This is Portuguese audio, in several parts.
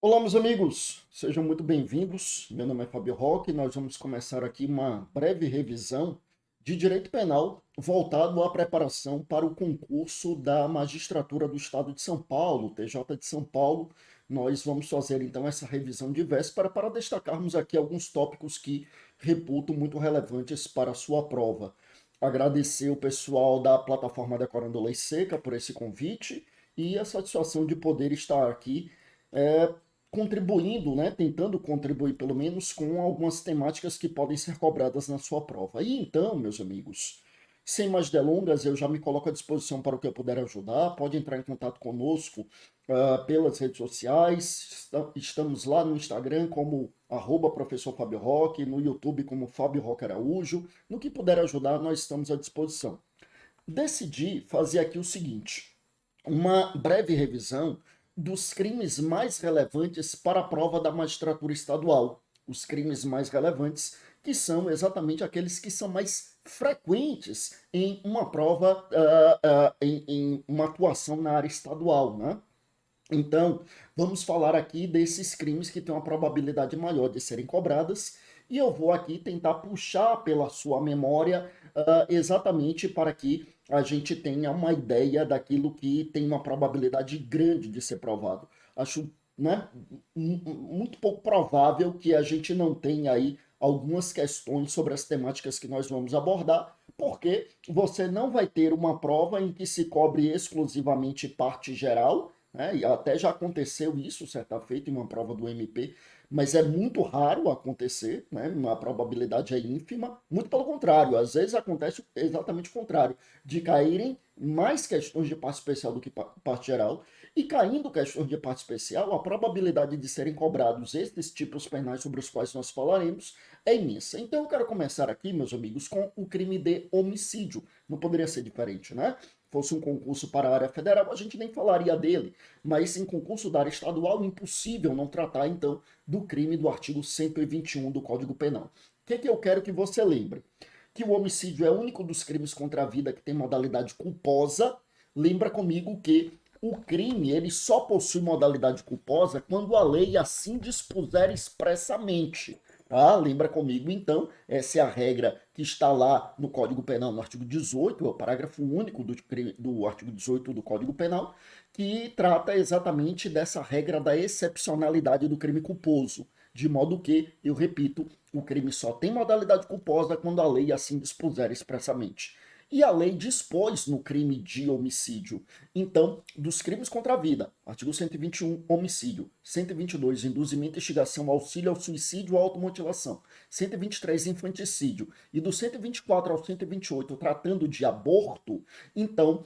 Olá, meus amigos, sejam muito bem-vindos. Meu nome é Fábio Roque e nós vamos começar aqui uma breve revisão de direito penal voltado à preparação para o concurso da Magistratura do Estado de São Paulo, TJ de São Paulo. Nós vamos fazer então essa revisão de véspera para destacarmos aqui alguns tópicos que reputo muito relevantes para a sua prova. Agradecer o pessoal da plataforma Decorando Lei Seca por esse convite e a satisfação de poder estar aqui é, contribuindo, né, tentando contribuir pelo menos com algumas temáticas que podem ser cobradas na sua prova. E então, meus amigos, sem mais delongas, eu já me coloco à disposição para o que eu puder ajudar. Pode entrar em contato conosco pelas redes sociais. Estamos lá no Instagram como professor Fábio Roque, no YouTube como Fábio Roque Araújo. No que puder ajudar, nós estamos à disposição. Decidi fazer aqui o seguinte: uma breve revisão dos crimes mais relevantes para a prova da magistratura estadual. Os crimes mais relevantes, que são exatamente aqueles que são mais frequentes em uma prova, em uma atuação na área estadual, né? Então, vamos falar aqui desses crimes que têm uma probabilidade maior de serem cobradas, e eu vou aqui tentar puxar pela sua memória exatamente para que a gente tenha uma ideia daquilo que tem uma probabilidade grande de ser provado. Acho, né, muito pouco provável que a gente não tenha aí algumas questões sobre as temáticas que nós vamos abordar, porque você não vai ter uma prova em que se cobre exclusivamente parte geral, né? E até já aconteceu isso, certa feita, em uma prova do MP, mas é muito raro acontecer, né? A probabilidade é ínfima. Muito pelo contrário, às vezes acontece exatamente o contrário, de caírem mais questões de parte especial do que parte geral, e caindo questões de parte especial, a probabilidade de serem cobrados esses tipos penais sobre os quais nós falaremos é imensa. Então eu quero começar aqui, meus amigos, com o crime de homicídio. Não poderia ser diferente, né? Fosse um concurso para a área federal, a gente nem falaria dele, mas em concurso da área estadual, impossível não tratar, então, do crime do artigo 121 do Código Penal. O que eu quero que você lembre? Que o homicídio é o único dos crimes contra a vida que tem modalidade culposa. Lembra comigo que o crime ele só possui modalidade culposa quando a lei assim dispuser expressamente. Tá? Lembra comigo, então, essa é a regra que está lá no Código Penal, no artigo 18, é o parágrafo único do artigo 18 do Código Penal, que trata exatamente dessa regra da excepcionalidade do crime culposo. De modo que, eu repito, o crime só tem modalidade culposa quando a lei assim dispuser expressamente. E a lei dispôs no crime de homicídio. Então, dos crimes contra a vida, artigo 121, homicídio. 122, induzimento, instigação, auxílio ao suicídio ou automutilação. 123, infanticídio. E do 124 ao 128, tratando de aborto, então,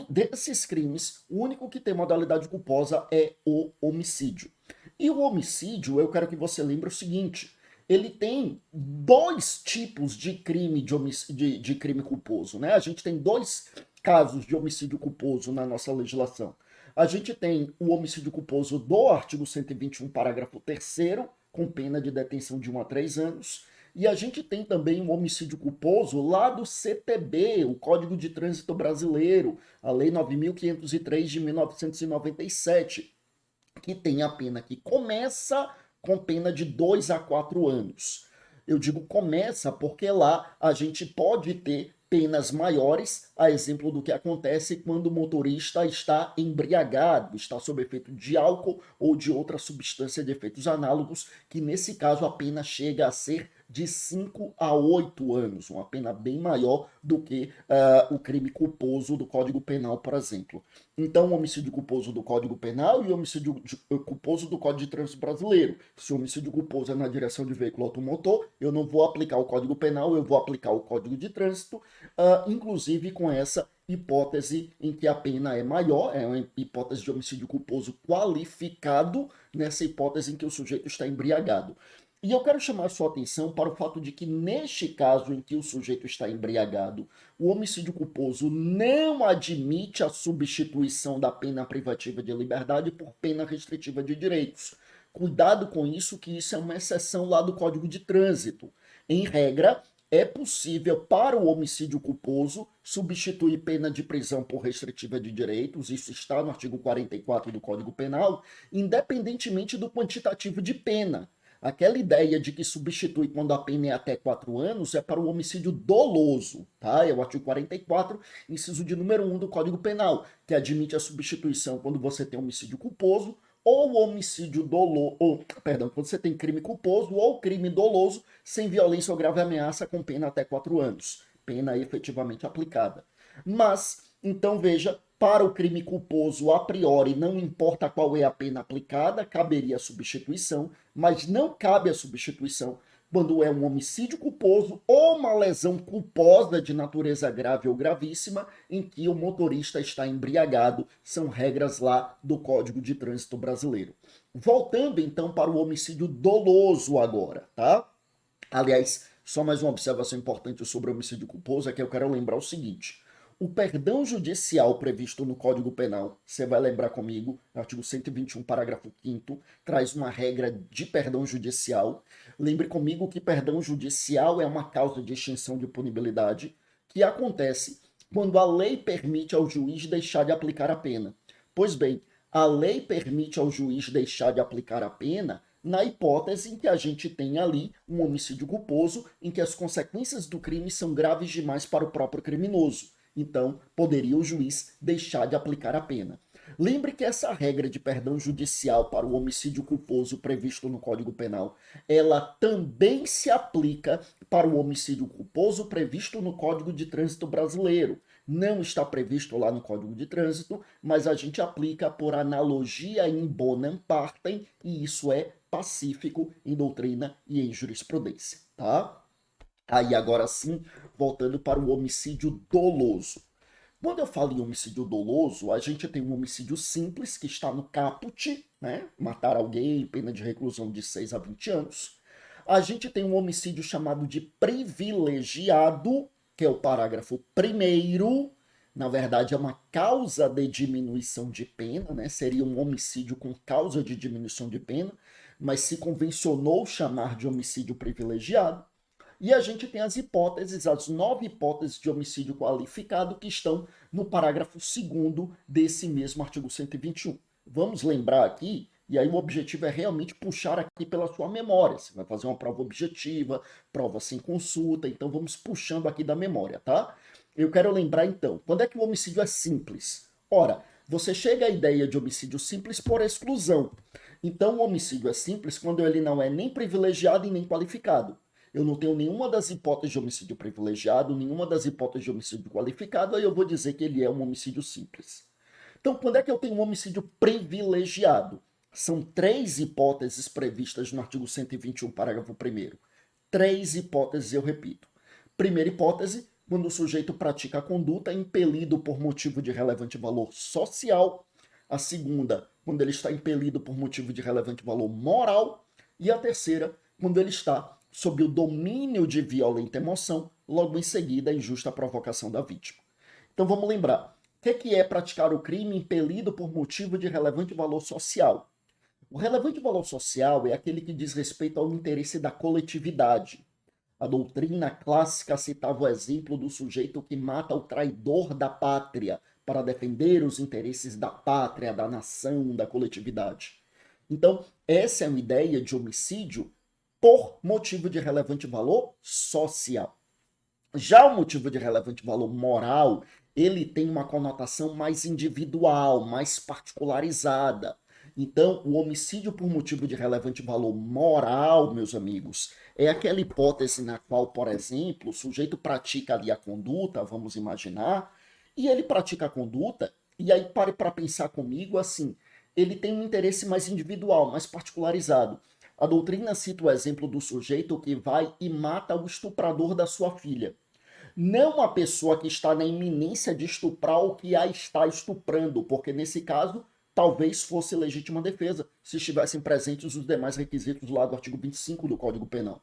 desses crimes, o único que tem modalidade culposa é o homicídio. E o homicídio, eu quero que você lembre o seguinte: ele tem dois tipos de crime de crime culposo, né? A gente tem dois casos de homicídio culposo na nossa legislação. A gente tem o homicídio culposo do artigo 121, parágrafo 3º, com pena de detenção de 1 a 3 anos, e a gente tem também o homicídio culposo lá do CTB, o Código de Trânsito Brasileiro, a Lei 9.503 de 1997, que tem a pena que começa com pena de 2 a 4 anos. Eu digo começa porque lá a gente pode ter penas maiores, a exemplo do que acontece quando o motorista está embriagado, está sob efeito de álcool ou de outra substância de efeitos análogos, que nesse caso a pena chega a ser de 5 a 8 anos, uma pena bem maior do que o crime culposo do Código Penal, por exemplo. Então, o homicídio culposo do Código Penal e o homicídio culposo do Código de Trânsito Brasileiro. Se o homicídio culposo é na direção de veículo automotor, eu não vou aplicar o Código Penal, eu vou aplicar o Código de Trânsito, inclusive com essa hipótese em que a pena é maior, é uma hipótese de homicídio culposo qualificado, nessa hipótese em que o sujeito está embriagado. E eu quero chamar sua atenção para o fato de que, neste caso em que o sujeito está embriagado, o homicídio culposo não admite a substituição da pena privativa de liberdade por pena restritiva de direitos. Cuidado com isso, que isso é uma exceção lá do Código de Trânsito. Em regra, é possível, para o homicídio culposo, substituir pena de prisão por restritiva de direitos, isso está no artigo 44 do Código Penal, independentemente do quantitativo de pena. Aquela ideia de que substitui quando a pena é até 4 anos é para o homicídio doloso, tá? É o artigo 44, inciso de número 1 do Código Penal, que admite a substituição quando você tem homicídio culposo ou homicídio doloso, perdão, quando você tem crime culposo ou crime doloso sem violência ou grave ameaça com pena até 4 anos. Pena efetivamente aplicada. Mas, então veja, para o crime culposo, a priori, não importa qual é a pena aplicada, caberia a substituição, mas não cabe a substituição quando é um homicídio culposo ou uma lesão culposa de natureza grave ou gravíssima, em que o motorista está embriagado. São regras lá do Código de Trânsito Brasileiro. Voltando então para o homicídio doloso agora, tá? Aliás, só mais uma observação importante sobre o homicídio culposo é que eu quero lembrar o seguinte: o perdão judicial previsto no Código Penal, você vai lembrar comigo, artigo 121, parágrafo 5º, traz uma regra de perdão judicial. Lembre comigo que perdão judicial é uma causa de extinção de punibilidade que acontece quando a lei permite ao juiz deixar de aplicar a pena. Pois bem, a lei permite ao juiz deixar de aplicar a pena na hipótese em que a gente tem ali um homicídio culposo, em que as consequências do crime são graves demais para o próprio criminoso. Então, poderia o juiz deixar de aplicar a pena. Lembre que essa regra de perdão judicial para o homicídio culposo previsto no Código Penal, ela também se aplica para o homicídio culposo previsto no Código de Trânsito Brasileiro. Não está previsto lá no Código de Trânsito, mas a gente aplica por analogia in bonam partem, e isso é pacífico em doutrina e em jurisprudência, tá? Aí agora sim, voltando para o homicídio doloso. Quando eu falo em homicídio doloso, a gente tem um homicídio simples, que está no caput, né? Matar alguém, pena de reclusão de 6 a 20 anos. A gente tem um homicídio chamado de privilegiado, que é o parágrafo 1º. Na verdade, é uma causa de diminuição de pena, né? Seria um homicídio com causa de diminuição de pena, mas se convencionou chamar de homicídio privilegiado. E a gente tem as hipóteses, as 9 hipóteses de homicídio qualificado que estão no parágrafo 2º desse mesmo artigo 121. Vamos lembrar aqui, e aí o objetivo é realmente puxar aqui pela sua memória. Você vai fazer uma prova objetiva, prova sem consulta, então vamos puxando aqui da memória, tá? Eu quero lembrar então, quando é que o homicídio é simples? Ora, você chega à ideia de homicídio simples por exclusão. Então o homicídio é simples quando ele não é nem privilegiado e nem qualificado. Eu não tenho nenhuma das hipóteses de homicídio privilegiado, nenhuma das hipóteses de homicídio qualificado, aí eu vou dizer que ele é um homicídio simples. Então, quando é que eu tenho um homicídio privilegiado? São 3 hipóteses previstas no artigo 121, parágrafo 1º. 3 hipóteses, eu repito. Primeira hipótese, quando o sujeito pratica a conduta impelido por motivo de relevante valor social. A segunda, quando ele está impelido por motivo de relevante valor moral. E a terceira, quando ele está sob o domínio de violenta emoção, logo em seguida a injusta provocação da vítima. Então vamos lembrar, o que é praticar o crime impelido por motivo de relevante valor social? O relevante valor social é aquele que diz respeito ao interesse da coletividade. A doutrina clássica citava o exemplo do sujeito que mata o traidor da pátria para defender os interesses da pátria, da nação, da coletividade. Então, essa é uma ideia de homicídio por motivo de relevante valor social. Já o motivo de relevante valor moral, ele tem uma conotação mais individual, mais particularizada. Então, o homicídio por motivo de relevante valor moral, meus amigos, é aquela hipótese na qual, por exemplo, o sujeito pratica ali a conduta, vamos imaginar, e ele pratica a conduta, e aí pare para pensar comigo assim, ele tem um interesse mais individual, mais particularizado. A doutrina cita o exemplo do sujeito que vai e mata o estuprador da sua filha. Não a pessoa que está na iminência de estuprar ou que a está estuprando, porque nesse caso talvez fosse legítima defesa, se estivessem presentes os demais requisitos lá do artigo 25 do Código Penal.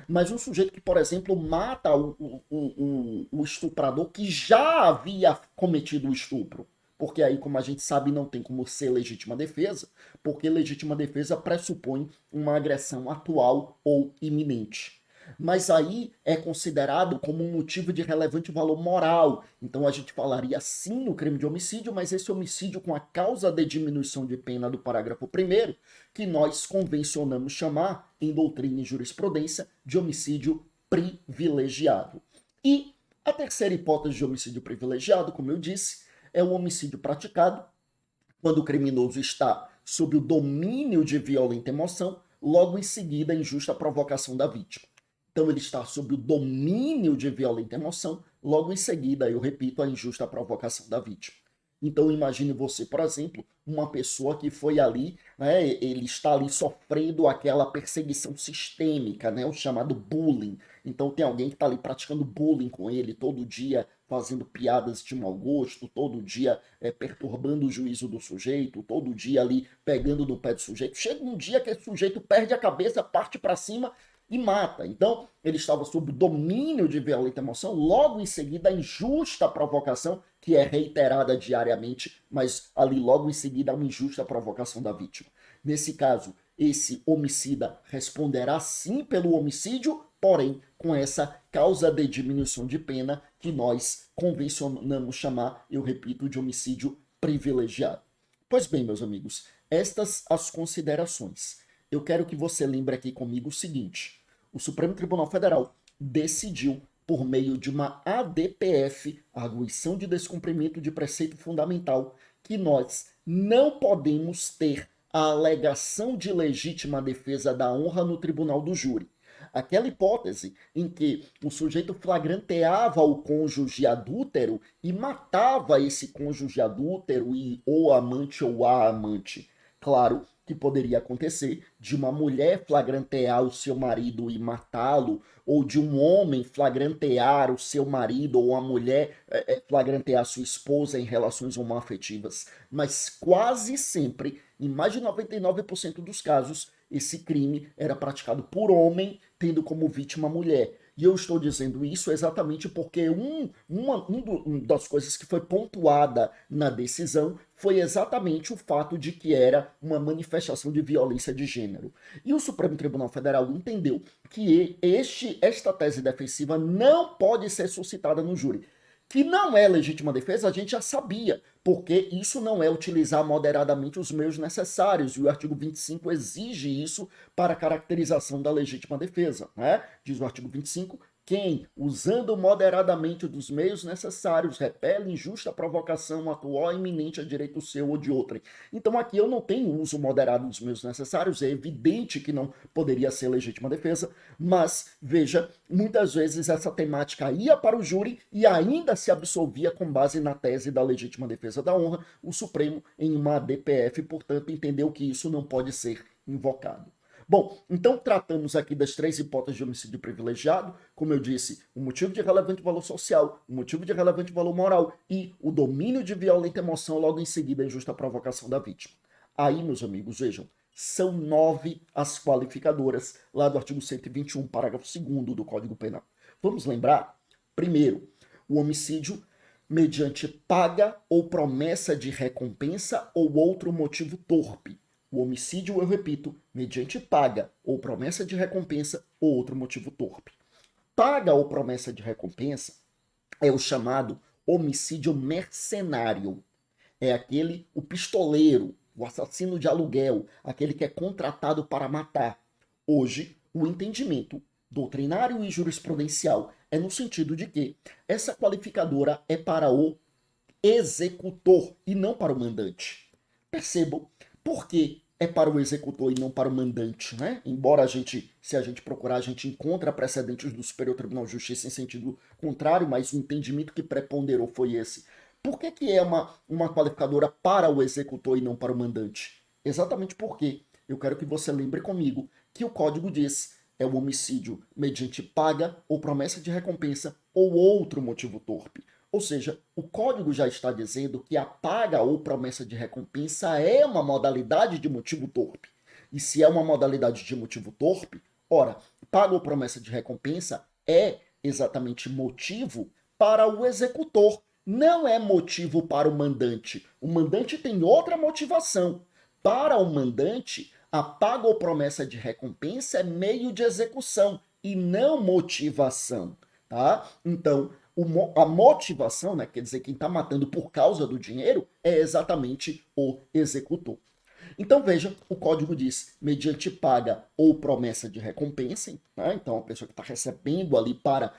Mas um sujeito que, por exemplo, mata o estuprador que já havia cometido o estupro. Porque aí, como a gente sabe, não tem como ser legítima defesa, porque legítima defesa pressupõe uma agressão atual ou iminente. mas aí é considerado como um motivo de relevante valor moral. Então a gente falaria sim no crime de homicídio, mas esse homicídio com a causa de diminuição de pena do parágrafo 1º, que nós convencionamos chamar, em doutrina e jurisprudência, de homicídio privilegiado. E a terceira hipótese de homicídio privilegiado, como eu disse, é o homicídio praticado quando o criminoso está sob o domínio de violenta emoção, logo em seguida a injusta provocação da vítima. Então ele está sob o domínio de violenta emoção, logo em seguida, eu repito, a injusta provocação da vítima. Então imagine você, por exemplo, uma pessoa que foi ali, né, ele está ali sofrendo aquela perseguição sistêmica, né, o chamado bullying. Então tem alguém que está ali praticando bullying com ele todo dia, fazendo piadas de mau gosto, todo dia perturbando o juízo do sujeito, todo dia ali pegando no pé do sujeito. Chega um dia que esse sujeito perde a cabeça, parte para cima e mata. Então, ele estava sob o domínio de violenta emoção, logo em seguida a injusta provocação, que é reiterada diariamente, mas ali logo em seguida a uma injusta provocação da vítima. Nesse caso, esse homicida responderá sim pelo homicídio, porém com essa causa de diminuição de pena que nós convencionamos chamar, eu repito, de homicídio privilegiado. Pois bem, meus amigos, estas as considerações. Eu quero que você lembre aqui comigo o seguinte: o Supremo Tribunal Federal decidiu, por meio de uma ADPF, arguição de descumprimento de preceito fundamental, que nós não podemos ter a alegação de legítima defesa da honra no tribunal do júri. Aquela hipótese em que o sujeito flagranteava o cônjuge adúltero e matava esse cônjuge adúltero e ou amante ou a amante. Claro que poderia acontecer de uma mulher flagrantear o seu marido e matá-lo, ou de um homem flagrantear o seu marido, ou a mulher flagrantear sua esposa em relações homoafetivas. Mas quase sempre, em mais de 99% dos casos, esse crime era praticado por homem, tendo como vítima mulher. E eu estou dizendo isso exatamente porque uma das coisas que foi pontuada na decisão foi exatamente o fato de que era uma manifestação de violência de gênero. E o Supremo Tribunal Federal entendeu que esta tese defensiva não pode ser suscitada no júri. Que não é legítima defesa, a gente já sabia, porque isso não é utilizar moderadamente os meios necessários, e o artigo 25 exige isso para a caracterização da legítima defesa, né? Diz o artigo 25, quem, usando moderadamente dos meios necessários, repele injusta provocação atual iminente a direito seu ou de outrem. Então aqui eu não tenho uso moderado dos meios necessários, é evidente que não poderia ser legítima defesa, mas, veja, muitas vezes essa temática ia para o júri e ainda se absolvia com base na tese da legítima defesa da honra. O Supremo, em uma DPF, portanto, entendeu que isso não pode ser invocado. Bom, então tratamos aqui das três hipóteses de homicídio privilegiado, como eu disse, o motivo de relevante valor social, o motivo de relevante valor moral e o domínio de violenta emoção, logo em seguida a injusta provocação da vítima. Aí, meus amigos, vejam, são 9 as qualificadoras lá do artigo 121, parágrafo 2º do Código Penal. Vamos lembrar, primeiro, o homicídio mediante paga ou promessa de recompensa ou outro motivo torpe. O homicídio, eu repito, mediante paga ou promessa de recompensa ou outro motivo torpe. Paga ou promessa de recompensa é o chamado homicídio mercenário. É o pistoleiro, o assassino de aluguel, aquele que é contratado para matar. Hoje, o entendimento doutrinário e jurisprudencial é no sentido de que essa qualificadora é para o executor e não para o mandante. Percebam por que é para o executor e não para o mandante, né? Embora se a gente procurar, a gente encontra precedentes do Superior Tribunal de Justiça em sentido contrário, mas o entendimento que preponderou foi esse. Por que é uma qualificadora para o executor e não para o mandante? Exatamente porque eu quero que você lembre comigo que o código diz é o homicídio mediante paga ou promessa de recompensa ou outro motivo torpe. Ou seja, o código já está dizendo que a paga ou promessa de recompensa é uma modalidade de motivo torpe. E se é uma modalidade de motivo torpe, ora, paga ou promessa de recompensa é exatamente motivo para o executor, não é motivo para o mandante. O mandante tem outra motivação. Para o mandante, a paga ou promessa de recompensa é meio de execução, e não motivação, tá? Então, a motivação, né, quer dizer, quem está matando por causa do dinheiro, é exatamente o executor. Então veja, o código diz mediante paga ou promessa de recompensa, né? Então a pessoa que está recebendo ali para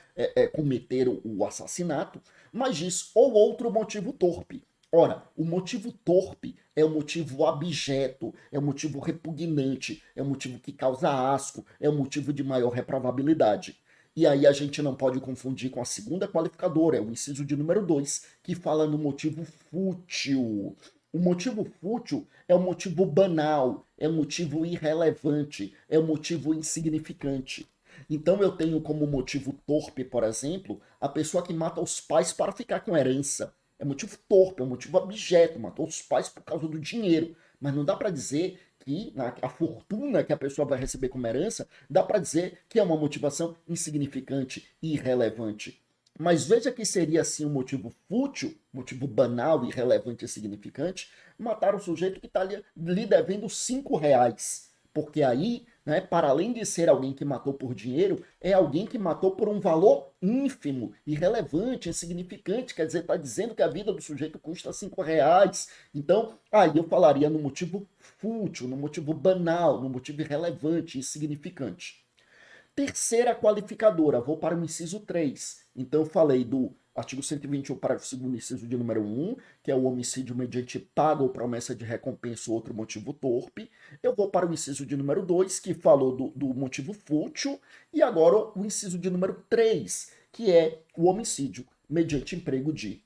cometer o assassinato, mas diz ou outro motivo torpe. Ora, o motivo torpe é o motivo abjeto, é o motivo repugnante, é o motivo que causa asco, é o motivo de maior reprovabilidade. E aí a gente não pode confundir com a segunda qualificadora, é o inciso de número 2, que fala no motivo fútil. O motivo fútil é o motivo banal, é o motivo irrelevante, é o motivo insignificante. Então eu tenho como motivo torpe, por exemplo, a pessoa que mata os pais para ficar com herança. É motivo torpe, é um motivo abjeto, matou os pais por causa do dinheiro. Mas não dá para dizer que a fortuna que a pessoa vai receber como herança, dá para dizer que é uma motivação insignificante e irrelevante. Mas veja que seria assim um motivo fútil, motivo banal, irrelevante e insignificante, matar o sujeito que está lhe devendo R$ 5. Porque aí, né, para além de ser alguém que matou por dinheiro, é alguém que matou por um valor ínfimo, irrelevante, insignificante. Quer dizer, está dizendo que a vida do sujeito custa R$ 5. Então, aí eu falaria no motivo fútil, no motivo banal, no motivo irrelevante, insignificante. Terceira qualificadora, vou para o inciso 3. Então, eu falei do artigo 121, parágrafo 2º, inciso de número 1, que é o homicídio mediante paga ou promessa de recompensa ou outro motivo torpe. Eu vou para o inciso de número 2, que falou do motivo fútil. E agora o inciso de número 3, que é o homicídio mediante emprego de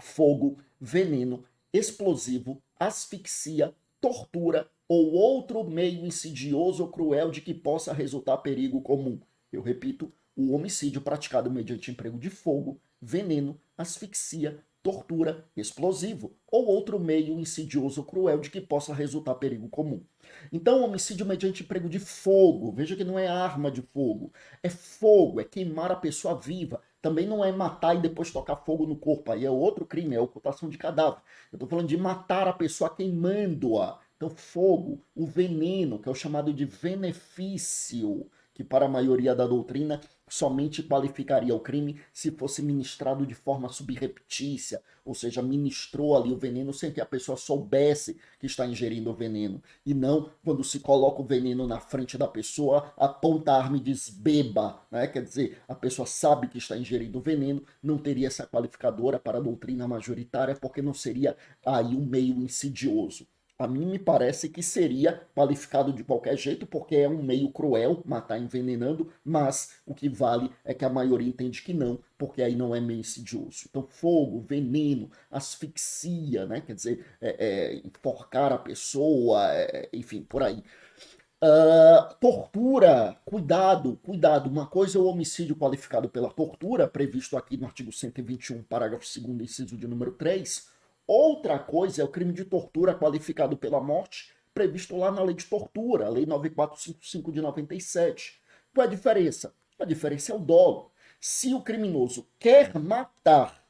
fogo, veneno, explosivo, asfixia, tortura ou outro meio insidioso ou cruel de que possa resultar perigo comum. Eu repito, o homicídio praticado mediante emprego de fogo, veneno, asfixia, tortura, explosivo ou outro meio insidioso ou cruel de que possa resultar perigo comum. Então, homicídio mediante emprego de fogo, veja que não é arma de fogo, é fogo, é queimar a pessoa viva. Também não é matar e depois tocar fogo no corpo, aí é outro crime, é ocultação de cadáver. Eu estou falando de matar a pessoa queimando-a. Então, fogo, o veneno, que é o chamado de benefício, que para a maioria da doutrina somente qualificaria o crime se fosse ministrado de forma subreptícia, ou seja, ministrou ali o veneno sem que a pessoa soubesse que está ingerindo o veneno. E não quando se coloca o veneno na frente da pessoa, aponta a arma e diz beba, né? Quer dizer, a pessoa sabe que está ingerindo o veneno, não teria essa qualificadora para a doutrina majoritária, porque não seria aí um meio insidioso. A mim me parece que seria qualificado de qualquer jeito, porque é um meio cruel matar envenenando, mas o que vale é que a maioria entende que não, porque aí não é meio insidioso. Então, fogo, veneno, asfixia, né? Quer dizer, enforcar a pessoa, enfim, por aí. Tortura, cuidado, cuidado. Uma coisa é o homicídio qualificado pela tortura, previsto aqui no artigo 121, parágrafo 2º, inciso de número 3. Outra coisa é o crime de tortura qualificado pela morte, previsto lá na lei de tortura, a lei 9455 de 97. Qual é a diferença? A diferença é o dolo. Se o criminoso quer matar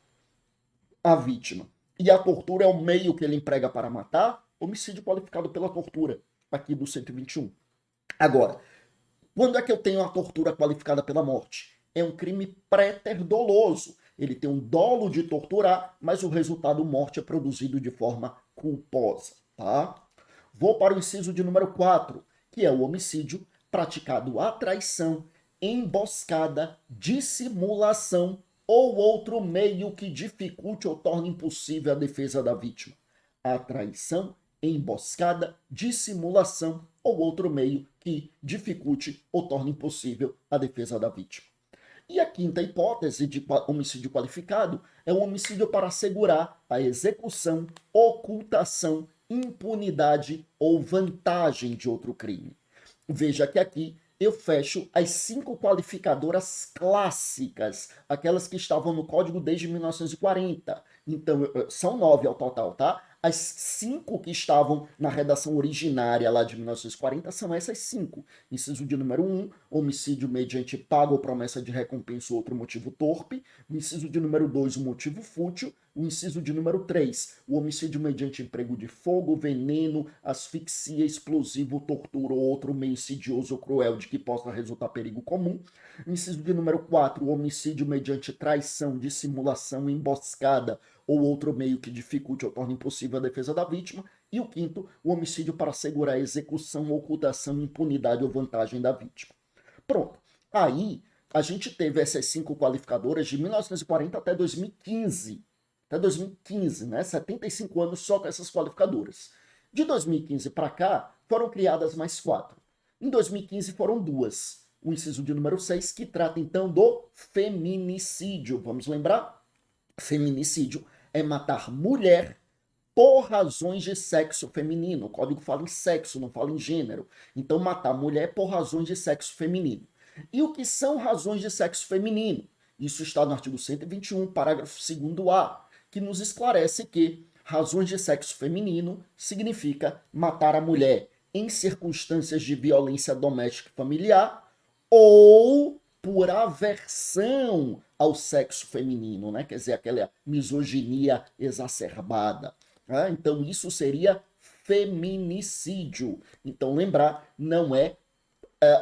a vítima e a tortura é o meio que ele emprega para matar, homicídio qualificado pela tortura, aqui do 121. Agora, quando é que eu tenho a tortura qualificada pela morte? É um crime pré-doloso. Ele tem um dolo de torturar, mas o resultado morte é produzido de forma culposa, tá? Vou para o inciso de número 4, que é o homicídio praticado à traição, emboscada, dissimulação ou outro meio que dificulte ou torne impossível a defesa da vítima. A traição, emboscada, dissimulação ou outro meio que dificulte ou torne impossível a defesa da vítima. E a quinta hipótese de homicídio qualificado é o homicídio para assegurar a execução, ocultação, impunidade ou vantagem de outro crime. Veja que aqui eu fecho as 5 qualificadoras clássicas, aquelas que estavam no código desde 1940. Então, são 9 ao total, tá? As 5 que estavam na redação originária lá de 1940 são essas 5. Inciso de número 1, homicídio mediante pago ou promessa de recompensa ou outro motivo torpe. O inciso de número 2, o motivo fútil. O inciso de número 3, o homicídio mediante emprego de fogo, veneno, asfixia, explosivo, tortura ou outro meio insidioso ou cruel de que possa resultar perigo comum. O inciso de número 4, o homicídio mediante traição, dissimulação, emboscada ou outro meio que dificulte ou torne impossível a defesa da vítima. E o quinto, o homicídio para assegurar a execução, ocultação, impunidade ou vantagem da vítima. Pronto. Aí, a gente teve essas 5 qualificadoras de 1940 até 2015. Até 2015, né? 75 anos só com essas qualificadoras. De 2015 para cá, foram criadas mais 4. Em 2015 foram 2. O inciso de número 6, que trata então do feminicídio. Vamos lembrar? Feminicídio é matar mulher por razões de sexo feminino. O código fala em sexo, não fala em gênero. Então, matar mulher por razões de sexo feminino. E o que são razões de sexo feminino? Isso está no artigo 121, parágrafo 2º-A, que nos esclarece que razões de sexo feminino significa matar a mulher em circunstâncias de violência doméstica e familiar ou por aversão ao sexo feminino, né? Quer dizer, aquela misoginia exacerbada. Né? Então, isso seria feminicídio. Então, lembrar, não é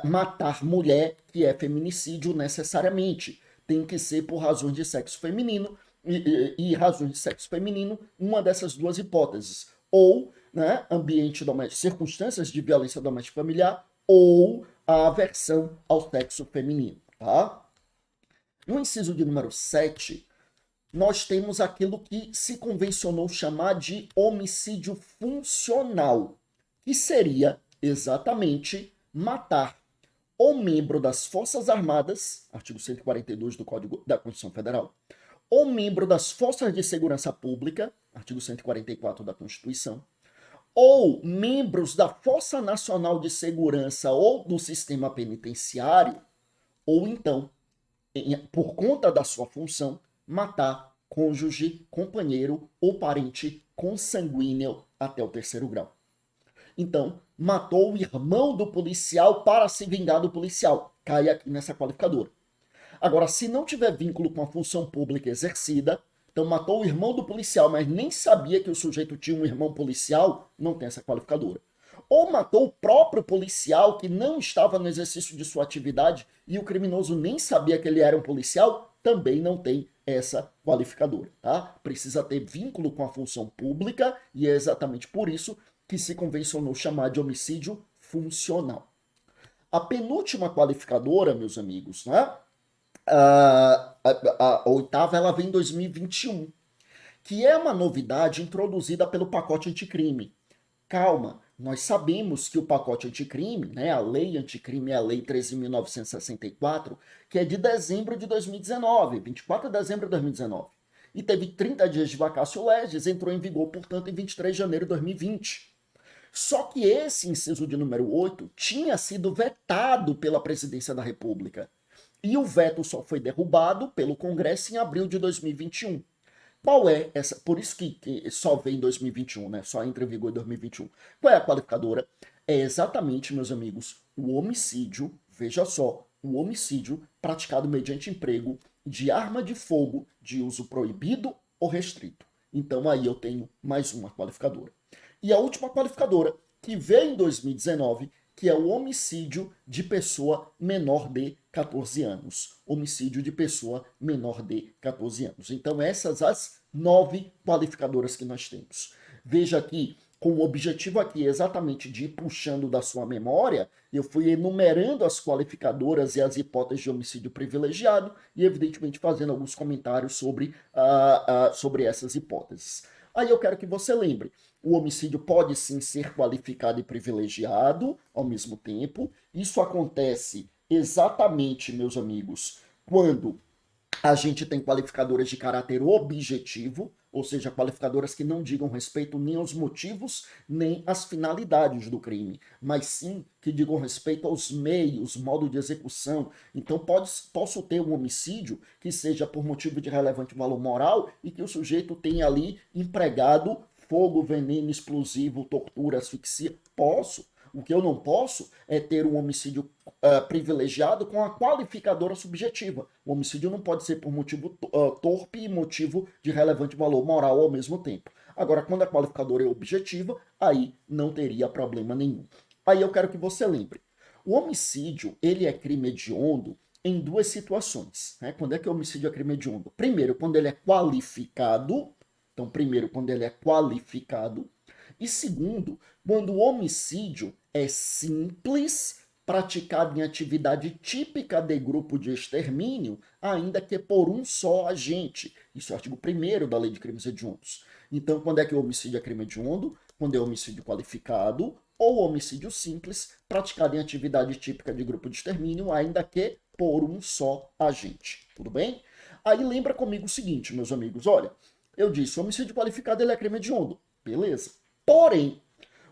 matar mulher que é feminicídio necessariamente. Tem que ser por razões de sexo feminino e razões de sexo feminino, uma dessas duas hipóteses. Ou, né, ambiente doméstico, circunstâncias de violência doméstica familiar, ou a aversão ao sexo feminino, tá? No inciso de número 7, nós temos aquilo que se convencionou chamar de homicídio funcional, que seria exatamente matar ou membro das Forças Armadas, artigo 142 do Código da Constituição Federal, ou membro das Forças de Segurança Pública, artigo 144 da Constituição, ou membros da Força Nacional de Segurança ou do sistema penitenciário, ou então, por conta da sua função, matar cônjuge, companheiro ou parente consanguíneo até o 3º grau. Então, matou o irmão do policial para se vingar do policial. Cai aqui nessa qualificadora. Agora, se não tiver vínculo com a função pública exercida, então matou o irmão do policial, mas nem sabia que o sujeito tinha um irmão policial, não tem essa qualificadora. Ou matou o próprio policial que não estava no exercício de sua atividade e o criminoso nem sabia que ele era um policial, também não tem essa qualificadora, tá? Precisa ter vínculo com a função pública e é exatamente por isso que se convencionou chamar de homicídio funcional. A penúltima qualificadora, meus amigos, né? A oitava, ela vem em 2021, que é uma novidade introduzida pelo pacote anticrime. Calma, nós sabemos que o pacote anticrime, né, a lei anticrime é a lei 13.964, que é de dezembro de 2019, 24 de dezembro de 2019. E teve 30 dias de vacácio legis, entrou em vigor, portanto, em 23 de janeiro de 2020. Só que esse inciso de número 8 tinha sido vetado pela Presidência da República. E o veto só foi derrubado pelo Congresso em abril de 2021. Qual é essa? Por isso que só vem em 2021, né? Só entra em vigor em 2021. Qual é a qualificadora? É exatamente, meus amigos, o homicídio, veja só, o homicídio praticado mediante emprego de arma de fogo de uso proibido ou restrito. Então aí eu tenho mais uma qualificadora. E a última qualificadora, que veio em 2019, que é o homicídio de pessoa menor de 14 anos. Homicídio de pessoa menor de 14 anos. Então, essas as 9 qualificadoras que nós temos. Veja aqui, com o objetivo aqui exatamente de ir puxando da sua memória, eu fui enumerando as qualificadoras e as hipóteses de homicídio privilegiado e, evidentemente, fazendo alguns comentários sobre essas hipóteses. Aí eu quero que você lembre, o homicídio pode sim ser qualificado e privilegiado ao mesmo tempo. Isso acontece exatamente, meus amigos, quando a gente tem qualificadoras de caráter objetivo, ou seja, qualificadoras que não digam respeito nem aos motivos, nem às finalidades do crime, mas sim que digam respeito aos meios, modo de execução. Então, posso ter um homicídio que seja por motivo de relevante valor moral e que o sujeito tenha ali empregado fogo, veneno, explosivo, tortura, asfixia. Posso. O que eu não posso é ter um homicídio privilegiado com a qualificadora subjetiva. O homicídio não pode ser por motivo torpe e motivo de relevante valor moral ao mesmo tempo. Agora, quando a qualificadora é objetiva, aí não teria problema nenhum. Aí eu quero que você lembre. O homicídio, ele é crime hediondo em duas situações. Né? Quando é que o homicídio é crime hediondo? Primeiro, quando ele é qualificado. Então, primeiro, quando ele é qualificado. E segundo, quando o homicídio é simples, praticado em atividade típica de grupo de extermínio, ainda que por um só agente. Isso é o artigo 1º da Lei de Crimes Hediondos. Então, quando é que o homicídio é crime hediondo? Quando é homicídio qualificado ou homicídio simples, praticado em atividade típica de grupo de extermínio, ainda que por um só agente. Tudo bem? Aí lembra comigo o seguinte, meus amigos, olha, eu disse, o homicídio qualificado ele é crime hediondo. Beleza. Porém,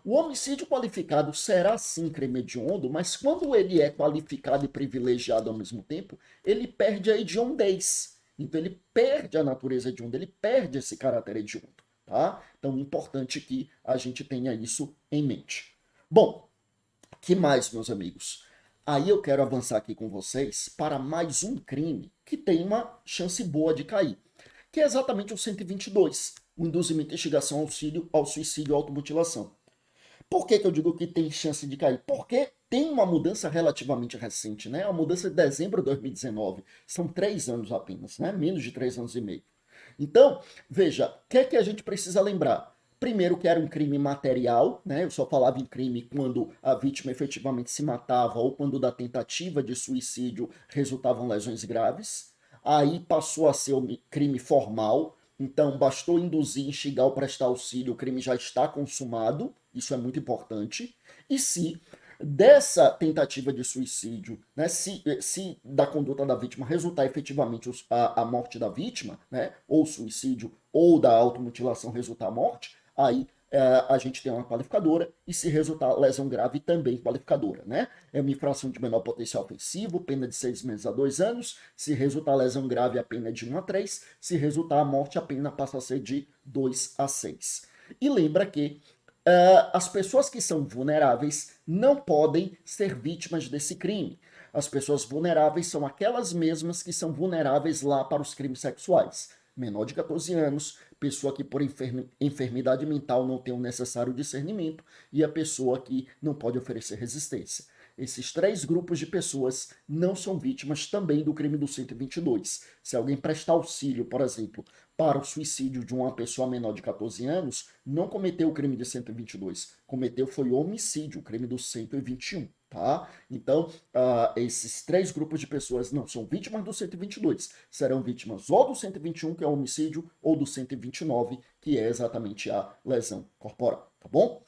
o homicídio qualificado será sim crime hediondo, mas quando ele é qualificado e privilegiado ao mesmo tempo, ele perde a hediondez. Então ele perde a natureza hedionda, ele perde esse caráter hediondo, tá? Então é importante que a gente tenha isso em mente. Bom, que mais, meus amigos? Aí eu quero avançar aqui com vocês para mais um crime que tem uma chance boa de cair, que é exatamente o 122, o induzimento, instigação, auxílio ao suicídio e automutilação. Por que eu digo que tem chance de cair? Porque tem uma mudança relativamente recente, né? A mudança de dezembro de 2019. São 3 anos apenas, né? Menos de 3 anos e meio. Então, veja, o que é que a gente precisa lembrar? Primeiro que era um crime material, né? Eu só falava em crime quando a vítima efetivamente se matava ou quando da tentativa de suicídio resultavam lesões graves. Aí passou a ser um crime formal, então bastou induzir, instigar ou prestar auxílio, o crime já está consumado, isso é muito importante. E se dessa tentativa de suicídio, né, se da conduta da vítima resultar efetivamente a morte da vítima, né, ou suicídio, ou da automutilação resultar a morte, aí a gente tem uma qualificadora, e se resultar lesão grave, também qualificadora. Né? É uma infração de menor potencial ofensivo, pena de 6 meses a 2 anos, se resultar lesão grave, a pena é de 1 a 3, se resultar a morte, a pena passa a ser de 2 a 6. E lembra que as pessoas que são vulneráveis não podem ser vítimas desse crime. As pessoas vulneráveis são aquelas mesmas que são vulneráveis lá para os crimes sexuais. Menor de 14 anos, pessoa que por enfermidade mental não tem o necessário discernimento e a pessoa que não pode oferecer resistência. Esses 3 grupos de pessoas não são vítimas também do crime do 122. Se alguém prestar auxílio, por exemplo, para o suicídio de uma pessoa menor de 14 anos, não cometeu o crime de 122, cometeu foi homicídio, o crime do 121, tá? Então, esses 3 grupos de pessoas não são vítimas do 122, serão vítimas ou do 121, que é o homicídio, ou do 129, que é exatamente a lesão corporal, tá bom?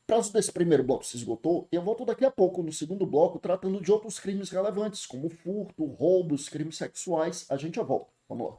Prazo desse primeiro bloco se esgotou, eu volto daqui a pouco no segundo bloco tratando de outros crimes relevantes, como furto, roubos, crimes sexuais. A gente já volta. Vamos lá.